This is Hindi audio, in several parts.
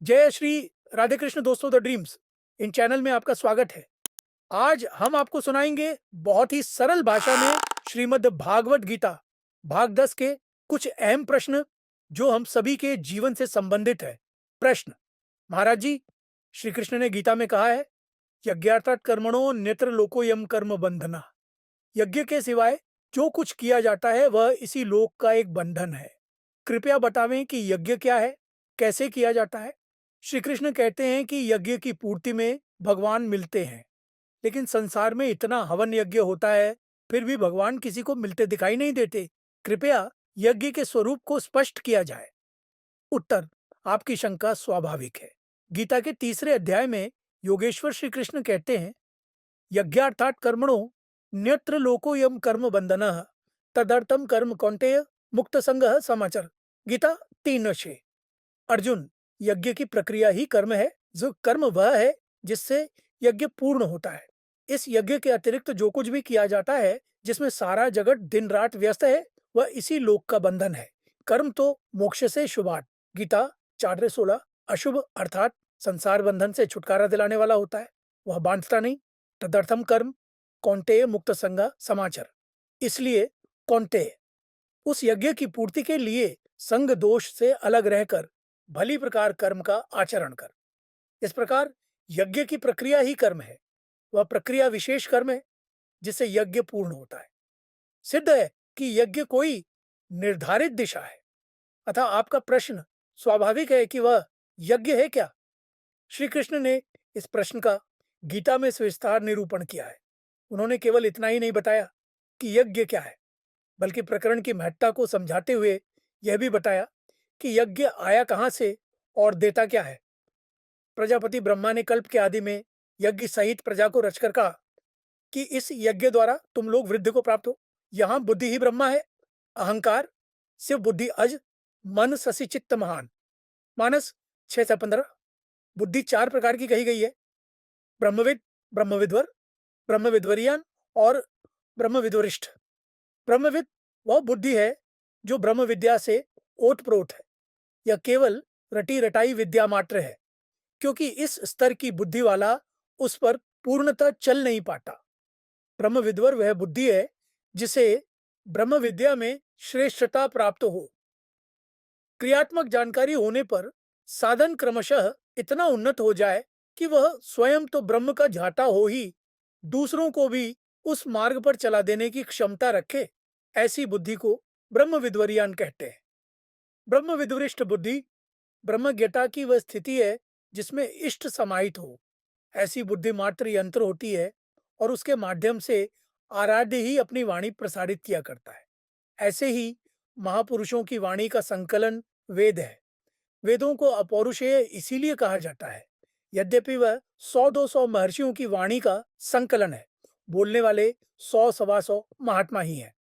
जय श्री राधे कृष्ण दोस्तों, द ड्रीम्स इन चैनल में आपका स्वागत है। आज हम आपको सुनाएंगे बहुत ही सरल भाषा में श्रीमद् भागवत गीता भाग 10 के कुछ अहम प्रश्न जो हम सभी के जीवन से संबंधित है। प्रश्न: महाराज जी, श्री कृष्ण ने गीता में कहा है, यज्ञार्थात कर्मणो नेत्र लोकोयम कर्म बंधना। यज्ञ के सिवाय जो कुछ किया जाता है वह इसी लोक का एक बंधन है। कृपया बतावें कि यज्ञ क्या है, कैसे किया जाता है। श्री कृष्ण कहते हैं कि यज्ञ की पूर्ति में भगवान मिलते हैं, लेकिन संसार में इतना हवन यज्ञ होता है, फिर भी भगवान किसी को मिलते दिखाई नहीं देते। कृपया यज्ञ के स्वरूप को स्पष्ट किया जाए। उत्तर: आपकी शंका स्वाभाविक है। गीता के तीसरे अध्याय में योगेश्वर श्री कृष्ण कहते हैं, यज्ञार्थात कर्मणो न्यत्र लोकोयम कर्म बंधनः तदर्थम कर्म कौन्तेय मुक्त संगः समाचर। गीता 3:6। अर्जुन, यज्ञ की प्रक्रिया ही कर्म है। जो कर्म वह है जिससे यज्ञ पूर्ण होता है। इस यज्ञ के अतिरिक्त जो कुछ भी किया जाता है, जिसमें सारा जगत दिन रात व्यस्त है, वह इसी लोक का बंधन है। कर्म तो मोक्ष से शुभात। गीता 4:16। अशुभ अर्थात संसार बंधन से छुटकारा दिलाने वाला होता है, वह बांधता नहीं। तदर्थम कर्म कौन्तेय मुक्त संगा समाचर। इसलिए कौन्तेय, उस यज्ञ की पूर्ति के लिए संग दोष से अलग रहकर भली प्रकार कर्म का आचरण कर। इस प्रकार यज्ञ की प्रक्रिया ही कर्म है। वह प्रक्रिया विशेष कर्म है जिससे यज्ञ पूर्ण होता है। सिद्ध है कि यज्ञ कोई निर्धारित दिशा है। अतः आपका प्रश्न स्वाभाविक है कि वह यज्ञ है क्या। श्री कृष्ण ने इस प्रश्न का गीता में सविस्तार निरूपण किया है। उन्होंने केवल इतना ही नहीं बताया कि यज्ञ क्या है, बल्कि प्रकरण की महत्ता को समझाते हुए यह भी बताया कि यज्ञ आया कहां से और देता क्या है। प्रजापति ब्रह्मा ने कल्प के आदि में यज्ञ सहित प्रजा को रचकर कहा कि इस यज्ञ द्वारा तुम लोग वृद्धि को प्राप्त हो। यहाँ बुद्धि ही ब्रह्मा है। अहंकार शिव बुद्धि अज, मन शशि चित्त महान। मानस 6 से 15। बुद्धि 4 प्रकार की कही गई है: ब्रह्मविद, ब्रह्मविद्वर, ब्रह्मविद्वरियान और ब्रह्मविद्वरिष्ठ। ब्रह्मविद वह बुद्धि है जो ब्रह्म विद्या से ओतप्रोत है। यह केवल रटी रटाई विद्या मात्र है, क्योंकि इस स्तर की बुद्धि वाला उस पर पूर्णतः चल नहीं पाता। ब्रह्म विद्वर वह बुद्धि है जिसे ब्रह्म विद्या में श्रेष्ठता प्राप्त हो। क्रियात्मक जानकारी होने पर साधन क्रमशः इतना उन्नत हो जाए कि वह स्वयं तो ब्रह्म का झाटा हो ही, दूसरों को भी उस मार्ग पर चला देने की क्षमता रखे। ऐसी बुद्धि को ब्रह्म विद्वरियान कहते हैं। ब्रह्म विद्वरिष्ठ बुद्धि ब्रह्मज्ञता की वह स्थिति है जिसमें इष्ट समाहित हो। ऐसी बुद्धि मात्र यंत्र होती है और उसके माध्यम से आराध्य ही अपनी वाणी प्रसारित किया करता है। ऐसे ही महापुरुषों की वाणी का संकलन वेद है। वेदों को अपौरुषेय इसीलिए कहा जाता है, यद्यपि वह 100-200 महर्षियों की वाणी का संकलन है। बोलने वाले 100-125 महात्मा ही हैं,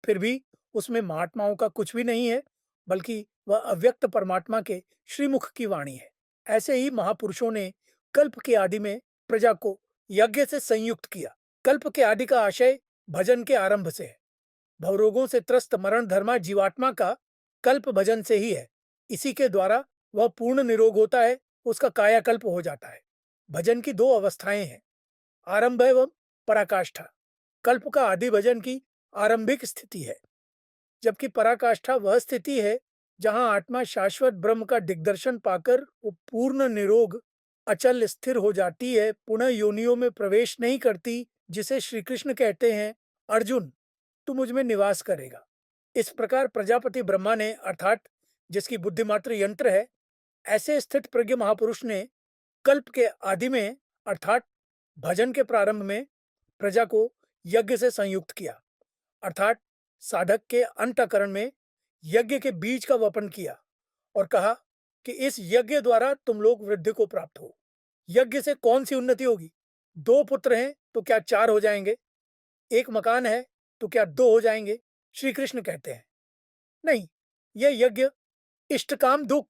फिर भी उसमें महात्माओं का कुछ भी नहीं है, बल्कि वह अव्यक्त परमात्मा के श्रीमुख की वाणी है। ऐसे ही महापुरुषों ने कल्प के आदि में प्रजा को यज्ञ से संयुक्त किया। कल्प के आदि का आशय भजन के आरंभ से है। भवरोगों से त्रस्त मरण धर्मा जीवात्मा का कल्प भजन से ही है। इसी के द्वारा वह पूर्ण निरोग होता है, उसका कायाकल्प हो जाता है। भजन की 2 अवस्थाएं हैं, आरंभ एवं पराकाष्ठा। कल्प का आदि भजन की आरंभिक स्थिति है, जबकि पराकाष्ठा वह स्थिति है जहां आत्मा शाश्वत ब्रह्म का दिग्दर्शन पाकर वो पूर्ण निरोग अचल स्थिर हो जाती है, पुनः योनियों में प्रवेश नहीं करती, जिसे श्री कृष्ण कहते हैं, अर्जुन तू मुझ में निवास करेगा। इस प्रकार प्रजापति ब्रह्मा ने, अर्थात जिसकी बुद्धि मात्र यंत्र है, ऐसे स्थित प्रज्ञ महापुरुष ने कल्प के आदि में अर्थात भजन के प्रारंभ में प्रजा को यज्ञ से संयुक्त किया, अर्थात साधक के अंतःकरण में यज्ञ के बीज का वपन किया और कहा कि इस यज्ञ द्वारा तुम लोग वृद्धि को प्राप्त हो। यज्ञ से कौन सी उन्नति होगी? 2 पुत्र हैं तो क्या 4 हो जाएंगे? एक मकान है तो क्या 2 हो जाएंगे? श्री कृष्ण कहते हैं, नहीं, यह यज्ञ इष्ट काम दुख,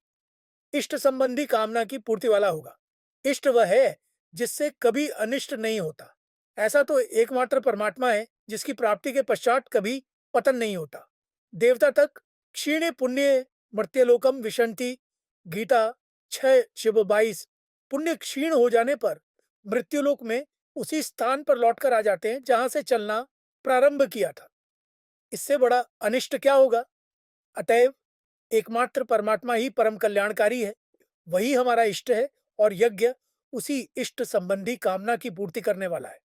इष्ट संबंधी कामना की पूर्ति वाला होगा। इष्ट वह है जिससे कभी अनिष्ट नहीं होता। ऐसा तो एकमात्र परमात्मा है जिसकी प्राप्ति के पश्चात कभी पतन नहीं होता। देवता तक क्षीणे पुण्य मर्त्यलोकम विशंति। गीता 6 शिव 22 पुण्य क्षीण हो जाने पर मृत्युलोक में उसी स्थान पर लौटकर आ जाते हैं जहां से चलना प्रारंभ किया था। इससे बड़ा अनिष्ट क्या होगा? अतएव एकमात्र परमात्मा ही परम कल्याणकारी है, वही हमारा इष्ट है और यज्ञ उसी इष्ट संबंधी कामना की पूर्ति करने वाला है।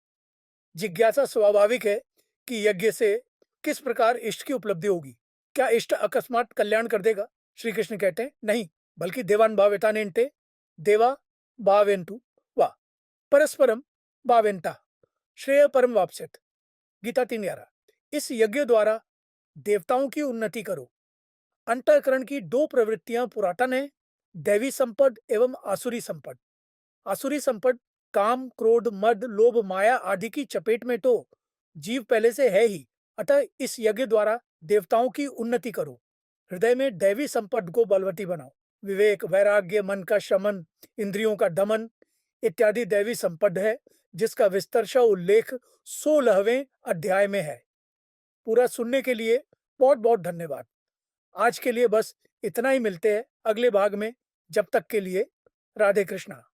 जिज्ञासा स्वाभाविक है कि यज्ञ से किस प्रकार इष्ट की उपलब्धि होगी। क्या इष्ट अकस्मात कल्याण कर देगा? श्री कृष्ण कहते हैं नहीं, बल्कि देवान भावेतानेन्ते देवा भावेन्तु वा परस्परम भावेन्ता श्रेय परम वापसित। गीता 3:11। इस यज्ञ द्वारा देवताओं की उन्नति करो। अंतःकरण की दो प्रवृत्तियां पुरातन है, दैवी संपद एवं आसुरी संपद। आसुरी संपद काम, क्रोध, मद, लोभ, माया आदि की चपेट में तो जीव पहले से है ही, अतः इस यज्ञ द्वारा देवताओं की उन्नति करो। हृदय में दैवी संपद को बलवती बनाओ। विवेक, वैराग्य, मन का शमन, इंद्रियों का दमन इत्यादि दैवी संपद है, जिसका विस्तरशा उल्लेख 16वें अध्याय में है। पूरा सुनने के लिए बहुत बहुत धन्यवाद। आज के लिए बस इतना ही, मिलते हैं अगले भाग में। जब तक के लिए राधे कृष्णा।